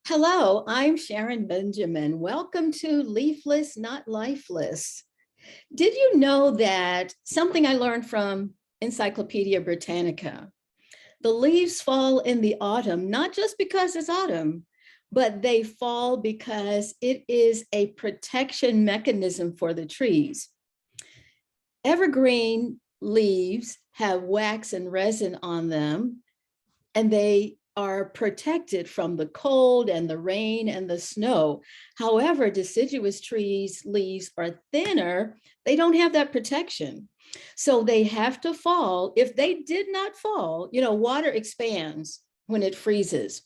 Hello, I'm Sharon Benjamin. Welcome to Leafless, Not Lifeless. Did you know that something I learned from Encyclopedia Britannica? The leaves fall in the autumn, not just because it's autumn, but they fall because it is a protection mechanism for the trees. Evergreen leaves have wax and resin on them, and they are protected from the cold and the rain and the snow. However, deciduous trees' leaves are thinner. They don't have that protection. So they have to fall. If they did not fall, water expands when it freezes.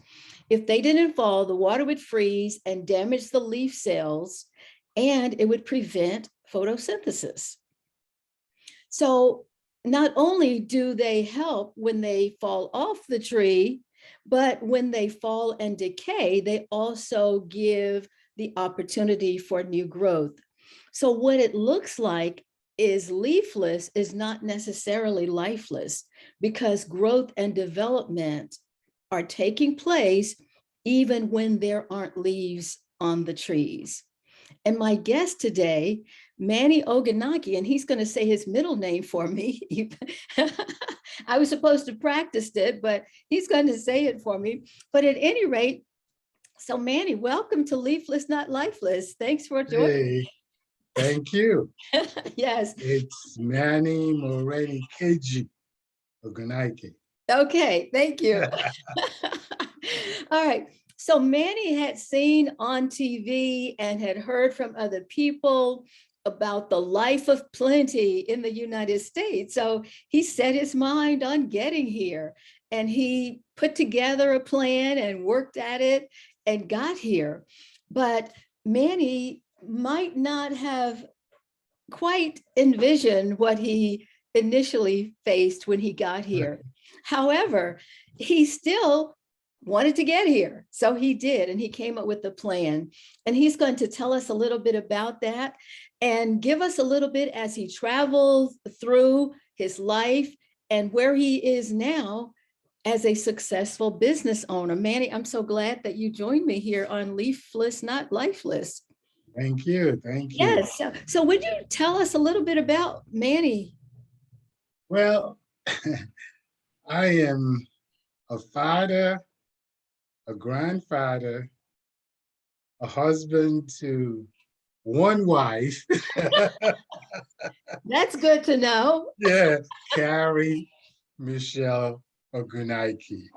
If they didn't fall, the water would freeze and damage the leaf cells, and it would prevent photosynthesis. So not only do they help when they fall off the tree, but when they fall and decay, they also give the opportunity for new growth. So what it looks like is leafless is not necessarily lifeless, because growth and development are taking place even when there aren't leaves on the trees. And my guest today, Manny Ogunnaike, and he's going to say his middle name for me. I was supposed to practice it, but he's going to say it for me. But at any rate, so Manny, welcome to Leafless, Not Lifeless. Thanks for joining. Hey, thank you. Yes. It's Manny Moringa Ogunnaike. Okay, thank you. All right. So Manny had seen on TV and had heard from other people about the life of plenty in the United States. So he set his mind on getting here, and he put together a plan and worked at it and got here. But Manny might not have quite envisioned what he initially faced when he got here. However, he still wanted to get here. So he did, and he came up with a plan. And he's going to tell us a little bit about that and give us a little bit as he travels through his life and where he is now as a successful business owner. Manny, I'm so glad that you joined me here on Leafless, Not Lifeless. Thank you. Thank you. Yes. So would you tell us a little bit about Manny? Well, I am a father, a grandfather, a husband to one wife. That's good to know. Yeah, Carrie Michelle Ogunnaike.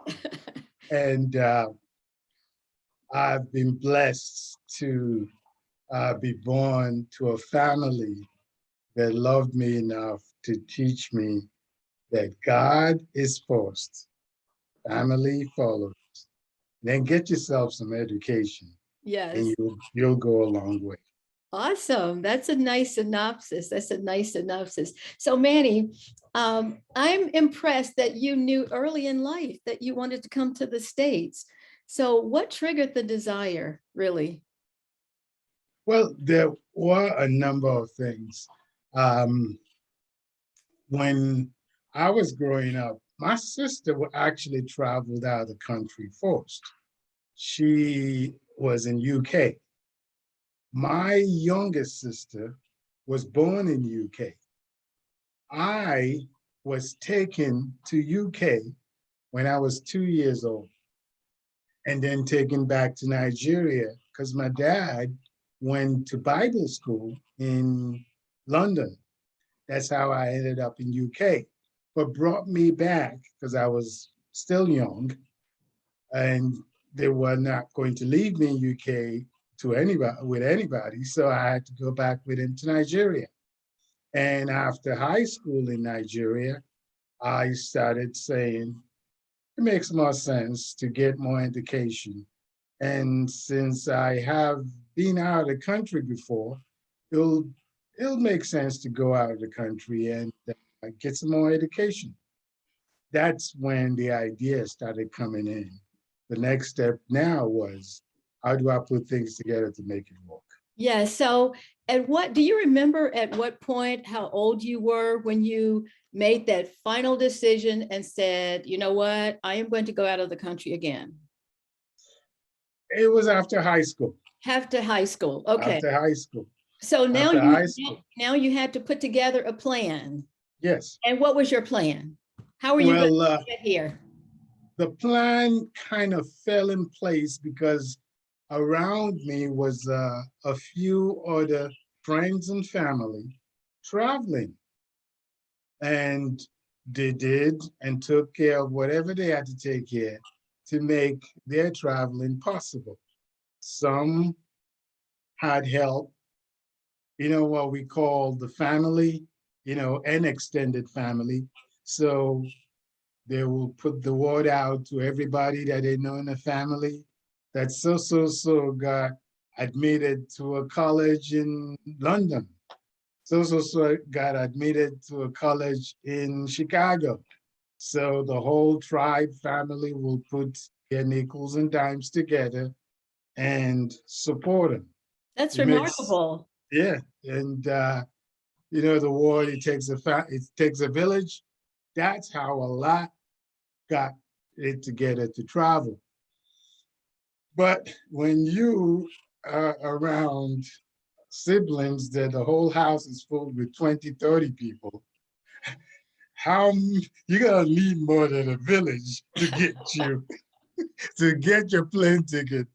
And I've been blessed to be born to a family that loved me enough to teach me that God is first, family follows. Then get yourself some education, and Yes. you'll go a long way. Awesome. That's a nice synopsis. That's a nice synopsis. So Manny, I'm impressed that you knew early in life that you wanted to come to the States. So what triggered the desire, really? Well, there were a number of things. When I was growing up, my sister actually traveled out of the country first. She was in UK. My youngest sister was born in UK. I was taken to UK when I was 2 years old, and then taken back to Nigeria because my dad went to Bible school in London. That's how I ended up in UK. But brought me back because I was still young, and they were not going to leave me in UK to anybody with anybody. So I had to go back with him to Nigeria. And after high school in Nigeria, I started saying it makes more sense to get more education. And since I have been out of the country before, it'll it'll make sense to go out of the country and get some more education. That's when the idea started coming in. The next step now was, how do I put things together to make it work? Yeah. So at what do you remember at what point, how old you were when you made that final decision and said, you know what, I am going to go out of the country again? It was after high school. After high school. Okay. After high school. So now After you high school. now you had to put together a plan. Yes. And what was your plan? How are you going Well, to get here? the plan kind of fell in place because around me was a few other friends and family traveling. And they did and took care of whatever they had to take care to make their traveling possible. Some had help, what we call the family, an extended family. So they will put the word out to everybody that they know in the family that so got admitted to a college in London. So got admitted to a college in Chicago. So the whole tribe family will put their nickels and dimes together and support them. That's It makes, remarkable. yeah, and the word it takes a village. That's how a lot got it together to travel. But when you are around siblings that the whole house is full with 20, 30 people, how you're gonna need more than a village to get you to get your plane ticket.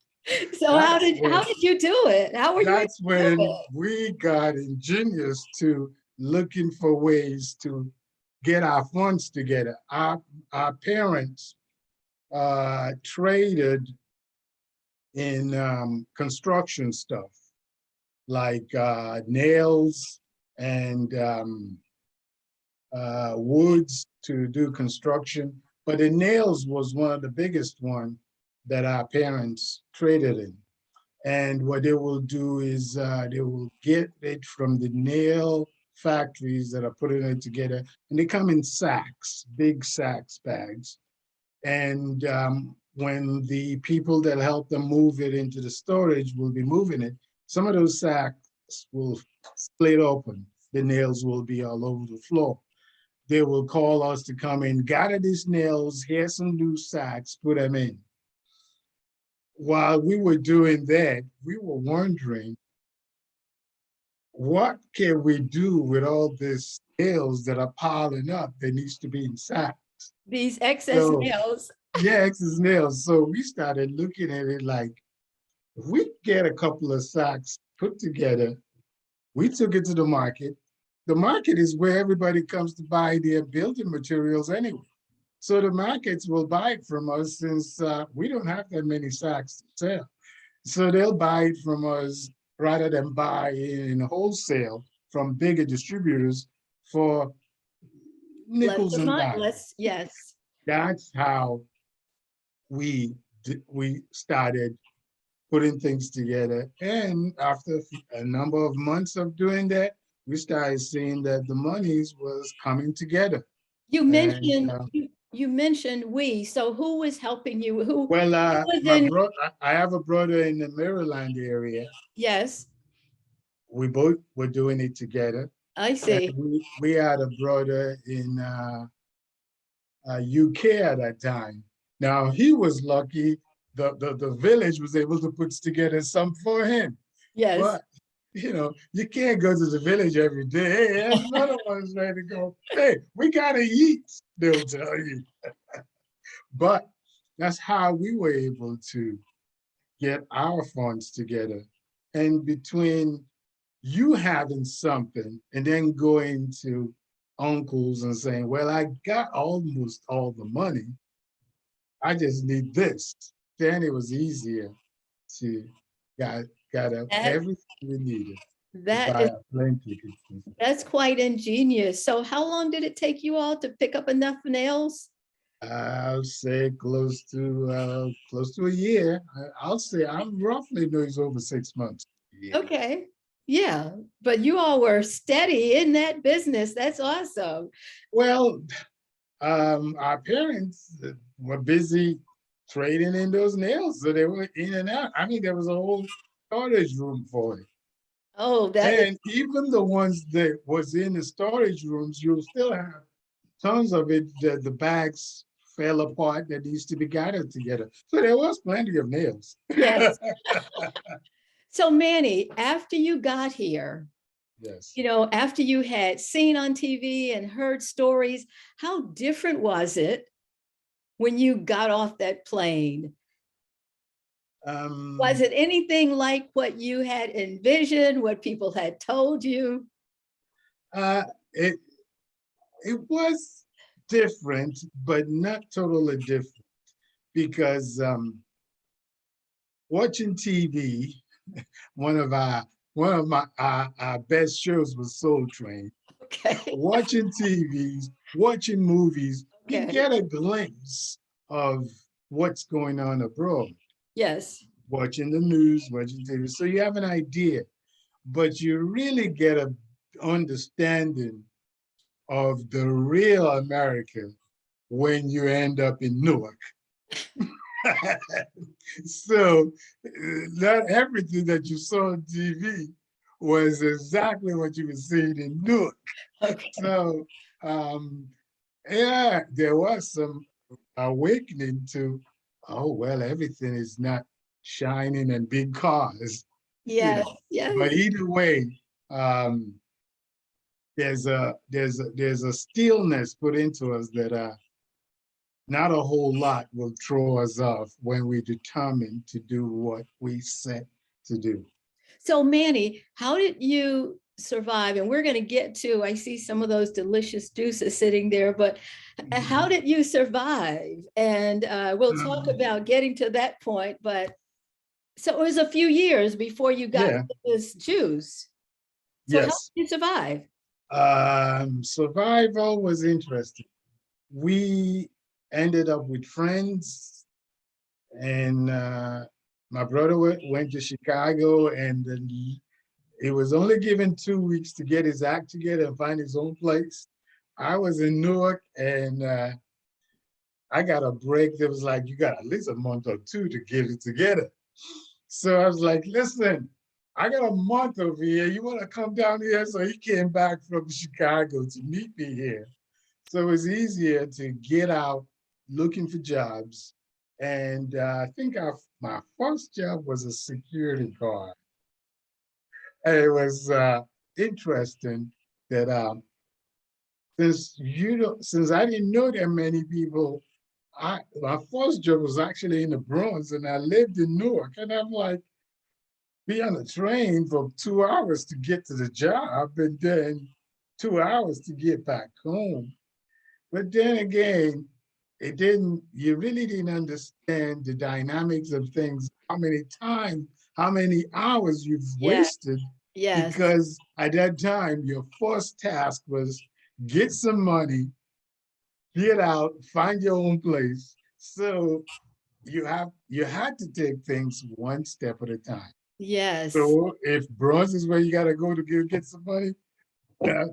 So That's how when did you do it? How were you able that's to do when it? we got ingenious to looking for ways to get our funds together. Our parents traded in construction stuff like nails and woods to do construction. But the nails was one of the biggest one that our parents traded in. And what they will do is they will get it from the nail factories that are putting it together, and they come in sacks, big sacks, bags. And when the people that help them move it into the storage will be moving it, some of those sacks will split open. The nails will be all over the floor. They will call us to come in, gather these nails, here's some new sacks, put them in. While we were doing that, we were wondering, what can we do with all these nails that are piling up that needs to be in sacks? These excess So nails. yeah, excess nails. So we started looking at it like, if we get a couple of sacks put together, we took it to the market. The market is where everybody comes to buy their building materials anyway. So the markets will buy it from us since we don't have that many sacks to sell. So they'll buy it from us rather than buy in wholesale from bigger distributors for Less nickels of and mine, dimes. less, yes. That's how we started putting things together. And after a number of months of doing that, we started seeing that the monies was coming together. You And mentioned you mentioned we. So who was helping you? well, Who was my in? bro, I have a brother in the Maryland area. Yes, We both were doing it together. I And see. we had a brother in UK at that time. Now he was lucky. The village was able to put together some for him. Yes. But you can't go to the village every day. Hey, there's another one's ready to go. Hey, we gotta eat, they'll tell you. But that's how we were able to get our funds together. And between you having something and then going to uncles and saying, well, I got almost all the money. I just need this. Then it was easier to got got up That everything we needed to that buy is a plane ticket. that's quite ingenious. So how long did it take you all to pick up enough nails? I'll say close to a year. I'll say I'm roughly know it's over 6 months. Yeah. Okay. Yeah, but you all were steady in that business. That's awesome. Well, our parents were busy trading in those nails, so they were in and out. I mean, there was a whole storage room for it. Oh, that is And even the ones that was in the storage rooms, you'll still have tons of it, the bags fell apart that needs to be gathered together. So there was plenty of nails. Yes. So Manny, after you got here, Yes. after you had seen on TV and heard stories, how different was it when you got off that plane? Was it anything like what you had envisioned, what people had told you? uh, it it was different, but not totally different because watching TV, one of my our best shows was Soul Train. Okay. Watching TVs, watching movies, you Okay. get a glimpse of what's going on abroad. Yes. Watching the news, watching TV, so you have an idea, but you really get a understanding of the real America when you end up in Newark. So not everything that you saw on TV was exactly what you were seeing in Newark. Okay. So yeah, there was some awakening to, oh well, everything is not shining and big cars, you Yes. know. But Yes. either way, um, there's a stillness put into us that not a whole lot will throw us off when we're determined to do what we set to do. So Manny, how did you survive? And we're going to get to, I see some of those delicious juices sitting there, but how did you survive? And we'll talk about getting to that point, but so it was a few years before you got Yeah, this juice. So how yes. did you survive? Survival was interesting. We ended up with friends, and my brother went to Chicago, and then he was only given 2 weeks to get his act together and find his own place. I was in Newark, and I got a break that was like, you got at least a month or two to get it together. So I was like, listen, I got a month over here. You want to come down here? So he came back from Chicago to meet me here. So it was easier to get out looking for jobs. And I think my first job was a security guard. And it was interesting that since I didn't know that many people, my first job was actually in the Bronx, and I lived in Newark, and I'm like, be on a train for 2 hours to get to the job, and then 2 hours to get back home. But then again, you really didn't understand the dynamics of things, how many hours you've Yeah. wasted, Yes. because at that time, your first task was get some money, get out, find your own place. So you had to take things one step at a time. Yes. So if bronze is where you got to go to get some money,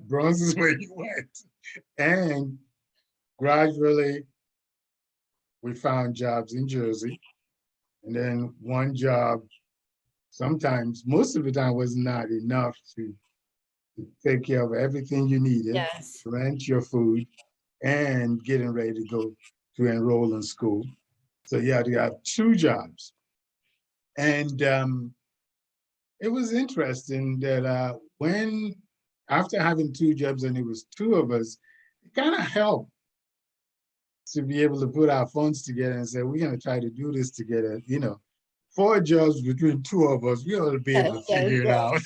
bronze is where you went. And gradually, we found jobs in Jersey. And then one job, sometimes, most of the time, was not enough to take care of everything you needed, Yes. rent, your food, and getting ready to go to enroll in school. So you had to have two jobs. And it was interesting that after having two jobs and it was two of us, it kind of helped to be able to put our funds together and say, we're going to try to do this together. Four jobs between two of us, we ought to be able Yes, to yes, figure it yes. out.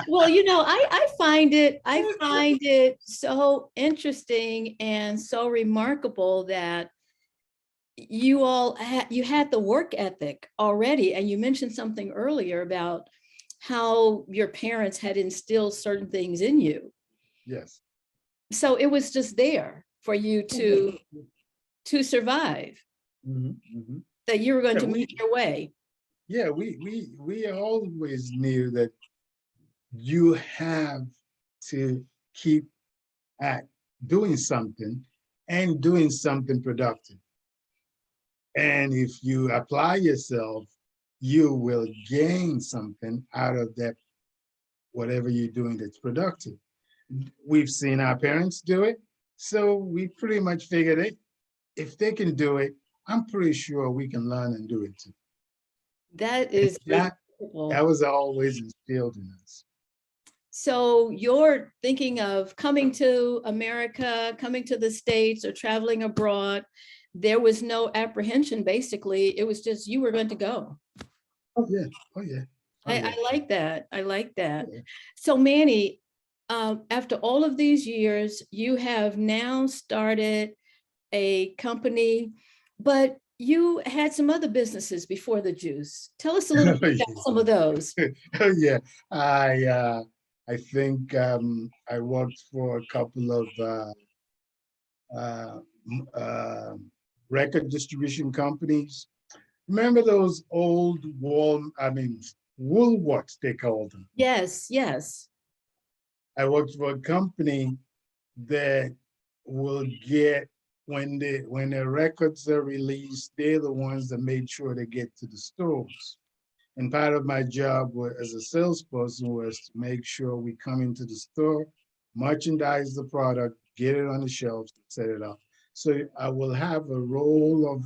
Well, I find it so interesting and so remarkable that you had the work ethic already, and you mentioned something earlier about how your parents had instilled certain things in you. Yes. So it was just there for you to survive, Mhm, mhm. that you were going Yeah, to make your way. we always knew that you have to keep at doing something and doing something productive. And if you apply yourself, you will gain something out of that, whatever you're doing that's productive. We've seen our parents do it, so we pretty much figured it. if they can do it, I'm pretty sure we can learn and do it too. That And is that incredible. was always instilled in us. So you're thinking of coming to America, coming to the States, or traveling abroad. There was no apprehension, basically. It was just you were going to go. Oh yeah, oh yeah, oh yeah. I like that. I like that. Yeah. So Manny, after all of these years, you have now started a company, but you had some other businesses before the juice. Tell us a little bit about some of those. Oh yeah. I think I worked for a couple of uh, record distribution companies. Remember those old Woolworths, they called them. Yes, yes. I worked for a company that will get when the records are released, they're the ones that made sure they get to the stores. And part of my job as a salesperson was to make sure we come into the store, merchandise the product, get it on the shelves, set it up. So I will have a roll of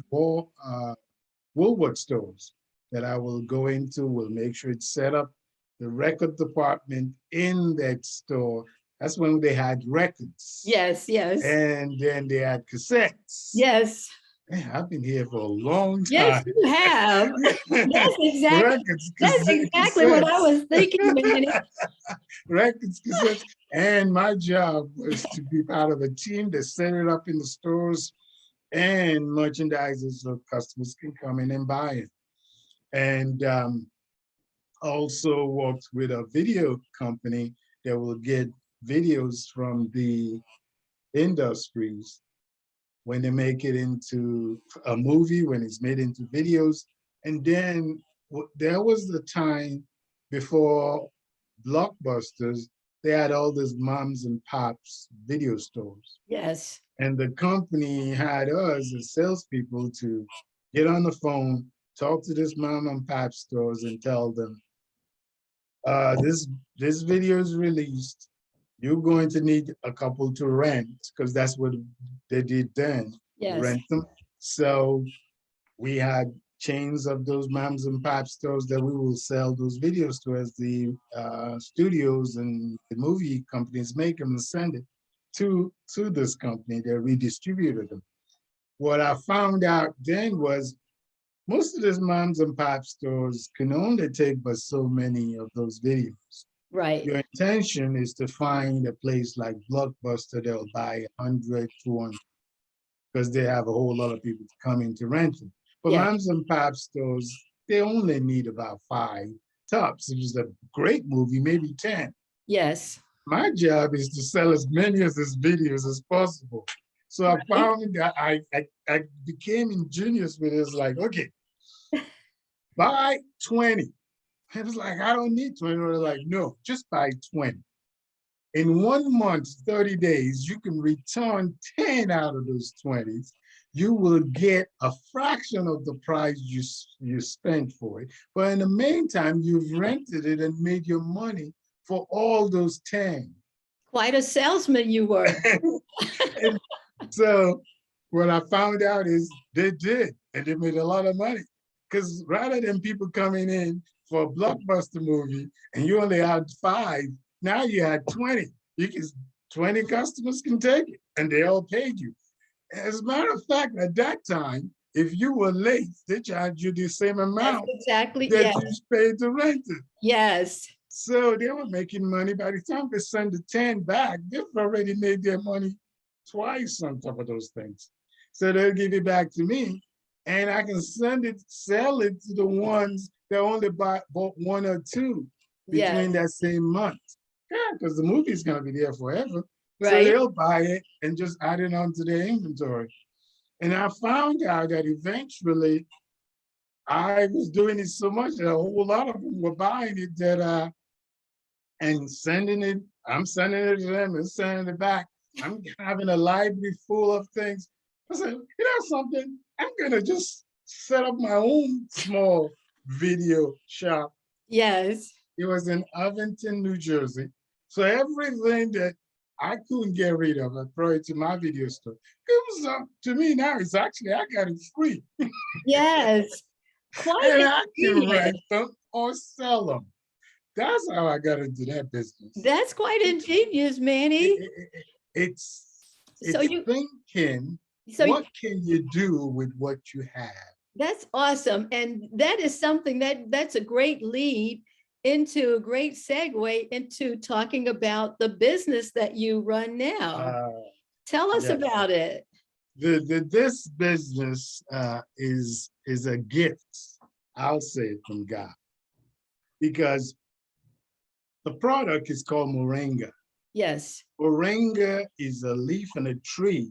Woolworth stores that I will go into, will make sure it's set up, the record department in that store. That's when they had records. Yes, yes. And then they had cassettes. Yes. Man, I've been here for a long Yes, time. you have. That's exactly. Records, That's exactly what I was thinking, Manny. Records, cassettes. And my job was to be part of a team that set it up in the stores and merchandisers so customers can come in and buy it. And also worked with a video company that will get videos from the industries when they make it into a movie, when it's made into videos. And then there was the time before Blockbusters, they had all these moms and pops video stores. Yes. And the company had us as salespeople to get on the phone, talk to this mom and pop stores and tell them, this video is released. You're going to need a couple to rent because that's what they did then, Yes. rent them. So we had chains of those moms and pop stores that we will sell those videos to as the studios and the movie companies make them and send it to this company that redistributed them. What I found out then was most of these moms and pop stores can only take but so many of those videos. Right. Your intention is to find a place like Blockbuster that will buy 100, 200, because they have a whole lot of people coming to rent them. But Yeah. moms and pop stores, they only need about 5 tops. If it's a great movie, maybe 10. Yes. My job is to sell as many of these videos as possible. So I found that I became ingenious with it. It's like, okay, buy 20. I was like, I don't need 20. They're like, no, just buy 20. In 1 month, 30 days, you can return 10 out of those 20s. You will get a fraction of the price you spent for it. But in the meantime, you've rented it and made your money for all those 10. Quite a salesman you were. And so what I found out is they did, and they made a lot of money. Because rather than people coming in for a blockbuster movie and you only had 5, now you had 20. 20 customers can take it, and they all paid you. As a matter of fact, at that time, if you were late, they charged you the same amount. That's exactly, that yes. you paid to rent it. Yes. So they were making money. By the time they send the 10 back, they've already made their money twice on top of those things. So they'll give it back to me, and I can sell it to the ones that only bought 1 or 2 between that same month. Yeah, because the movie's gonna be there forever. Right. So they'll buy it and just add it onto their inventory. And I found out that eventually I was doing it so much that a whole lot of them were buying it that and sending it. I'm sending it to them and sending it back. I'm having a library full of things. I said, you know something? I'm gonna just set up my own small video shop. Yes. It was in Ovington, New Jersey. So everything that I couldn't get rid of. I throw it to my video store. It was to me now. It's actually I got it free, Yes, quite and I can ingenious. rent them or sell them. That's how I got into that business. That's quite ingenious, It, Manny. it, it, it's So it's you, thinking, so what can you do with what you have? that's awesome. And that is something that's a great lead into a great segue into talking about the business that you run now. Uh, Tell us yes, about it. this business is a gift. I'll say it from God because the product is called Moringa. Yes. Moringa is a leaf and a tree.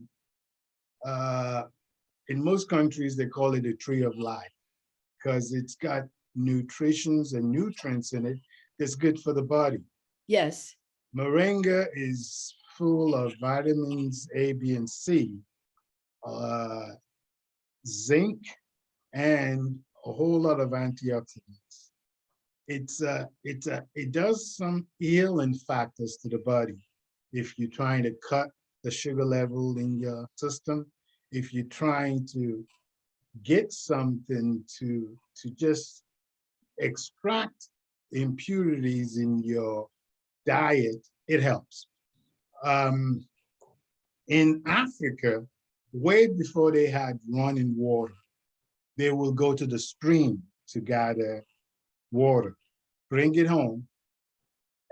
Uh, in most countries, they call it a tree of life because it's got nutritions and nutrients in it that's good for the body. Yes. Moringa is full of vitamins A, B, and C, uh, zinc, and a whole lot of antioxidants. It does some healing factors to the body. If you're trying to cut the sugar level in your system, if you're trying to get something to just extract impurities in your diet, it helps. Um, in Africa, way before they had running water, they will go to the stream to gather water, bring it home,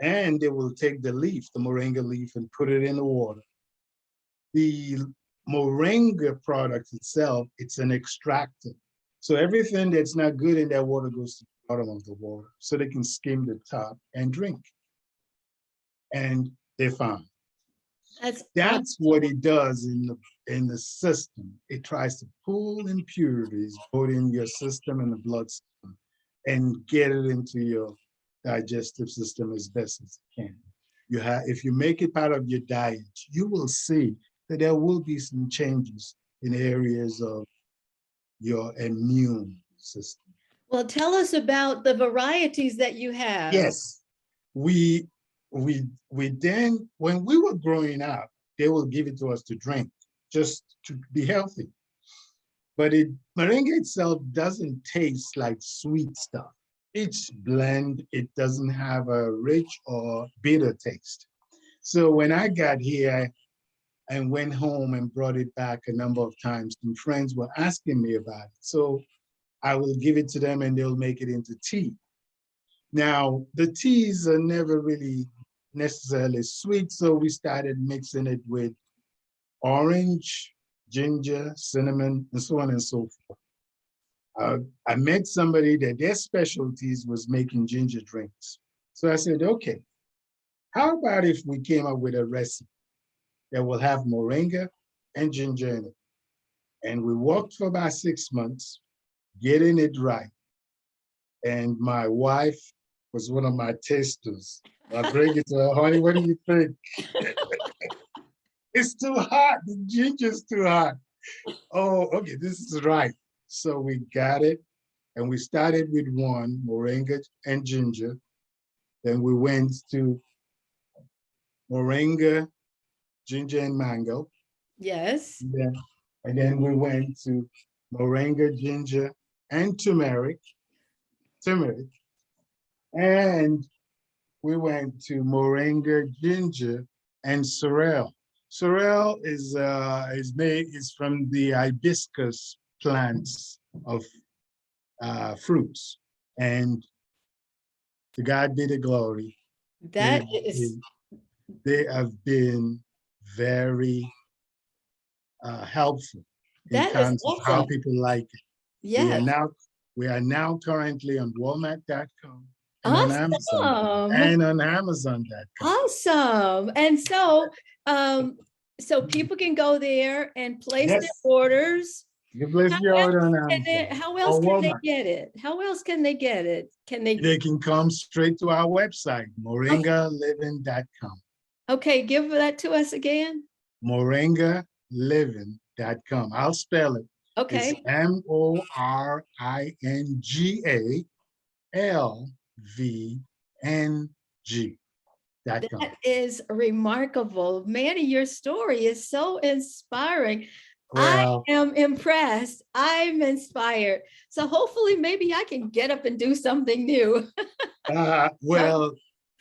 and they will take the leaf, the moringa leaf, and put it in the water. The moringa product itself, it's an extractor. So everything that's not good in that water goes to the bottom of the water so they can skim the top and drink. And they're fine. That's That's what awesome. it does in the system. It tries to pull impurities both in your system and the blood system and get it into your digestive system as best as it can. If you make it part of your diet, you will see that there will be some changes in areas of your immune system. Well, tell us about the varieties that you have. Yes, we we then when we were growing up, they will give it to us to drink just to be healthy. But moringa itself doesn't taste like sweet stuff. It's blend. It doesn't have a rich or bitter taste. So when I got here and went home and brought it back a number of times, and friends were asking me about it. So I will give it to them and they'll make it into tea. Now, the teas are never really necessarily sweet, so we started mixing it with orange, ginger, cinnamon, and so on and so forth. I met somebody that their specialties was making ginger drinks. So I said, okay, how about if we came up with a recipe that will have moringa and ginger in it? And we worked for about 6 months, getting it right. And my wife was one of my tasters. I bring it to her, honey, what do you think? It's too hot. The ginger's too hot. Oh, okay, this is right. So we got it, and we started with one, moringa and ginger. Then we went to moringa, ginger, and mango. Yes. And then we went to moringa, ginger, and turmeric. And we went to moringa, ginger, and sorrel. Sorrel is from the hibiscus plants of fruits, and to God be the glory. They That is, they have been very helpful in that is terms of how awesome. people like it. We are Yes. now we are now currently on Walmart.com Awesome. and on Amazon.com. Awesome. And um, so people can go there and place their Yes, orders. you place How your order else on can Amazon how or else can they Walmart. get it? How else can they get it? Can they? They can come straight to our website, Okay, moringaliving.com. okay, give that to us again. Moringaliving.com. I'll spell it. It's Okay. MORINGALVNG. Manny.com. That is remarkable. Manny, your story is so inspiring. I Well, am impressed. I'm inspired. So hopefully maybe I can get up and do something new. well,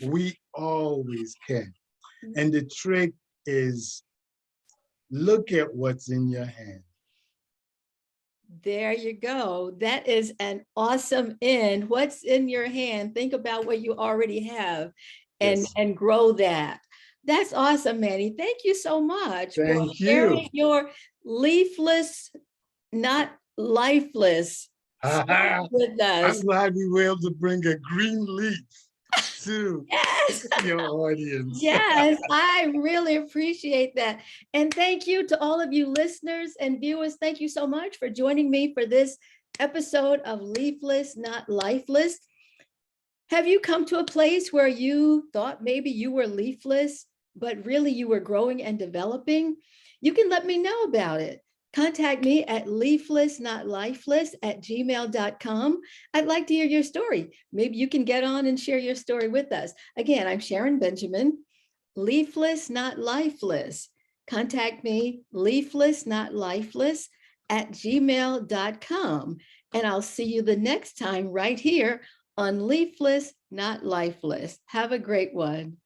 we always can. And the trick is look at what's in your hand. There you go. That is an awesome end. What's in your hand? Think about what you already have Yes. and grow that. That's awesome, Manny. Thank you so much for Thank you. sharing your leafless, not lifeless story I'm with us. glad we were able to bring a green leaf to Yes. your audience. Yes, I really appreciate that. And thank you to all of you listeners and viewers. Thank you so much for joining me for this episode of Leafless, Not Lifeless. Have you come to a place where you thought maybe you were leafless, but really you were growing and developing? You can let me know about it. Contact me at leaflessnotlifeless@gmail.com. I'd like to hear your story. Maybe you can get on and share your story with us. Again, I'm Sharon Benjamin, Leafless Not Lifeless. Contact me, leaflessnotlifeless@gmail.com. And I'll see you the next time right here on Leafless Not Lifeless. Have a great one.